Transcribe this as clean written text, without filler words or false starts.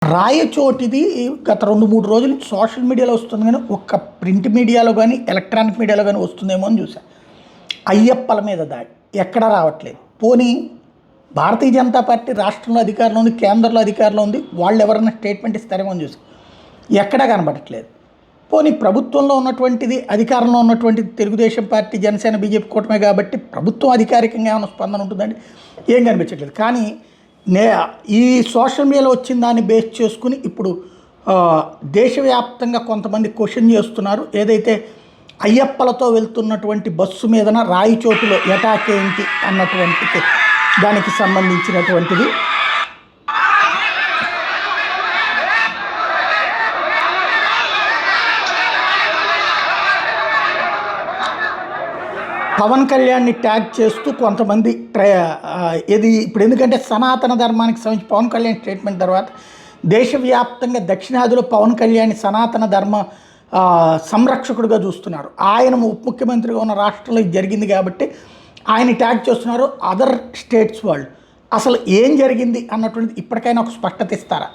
రాయచోటిది గత 2, 3 రోజుల నుంచి సోషల్ మీడియాలో వస్తుంది కానీ ఒక్క ప్రింట్ మీడియాలో కానీ ఎలక్ట్రానిక్ మీడియాలో కానీ వస్తుందేమో అని చూసా. అయ్యప్పల మీద దాడి ఎక్కడా రావట్లేదు. పోనీ భారతీయ జనతా పార్టీ రాష్ట్రంలో అధికారంలో ఉంది, కేంద్రంలో అధికారంలో ఉంది, వాళ్ళు ఎవరైనా స్టేట్మెంట్ ఇస్తారేమో అని చూసి ఎక్కడా కనబడట్లేదు. పోనీ ప్రభుత్వంలో ఉన్నటువంటిది, అధికారంలో ఉన్నటువంటిది తెలుగుదేశం పార్టీ, జనసేన, బీజేపీ కూటమే కాబట్టి ప్రభుత్వం అధికారికంగా ఏమైనా స్పందన ఉంటుందండి, ఏం కనిపించట్లేదు. కానీ ఈ సోషల్ మీడియాలో వచ్చిన దాన్ని బేస్ చేసుకుని ఇప్పుడు దేశవ్యాప్తంగా కొంతమంది క్వశ్చన్ చేస్తున్నారు. ఏదైతే అయ్యప్పలతో వెళ్తున్నటువంటి బస్సు మీదన రాయచోటులో అటాక్ ఏంటి అన్నటువంటి దానికి సంబంధించినటువంటిది. పవన్ కళ్యాణ్ని ట్యాగ్ చేస్తూ కొంతమంది ఇది ఇప్పుడు ఎందుకంటే సనాతన ధర్మానికి సంబంధించి పవన్ కళ్యాణ్ స్టేట్మెంట్ తర్వాత దేశవ్యాప్తంగా దక్షిణాదిలో పవన్ కళ్యాణ్ సనాతన ధర్మ సంరక్షకుడిగా చూస్తున్నారు. ఆయన ఉప ముఖ్యమంత్రిగా ఉన్న రాష్ట్రంలో ఇది జరిగింది కాబట్టి ఆయన ట్యాగ్ చేస్తున్నారు. అదర్ స్టేట్స్ వాళ్ళు అసలు ఏం జరిగింది అన్నటువంటిది ఇప్పటికైనా ఒక స్పష్టత ఇస్తారా?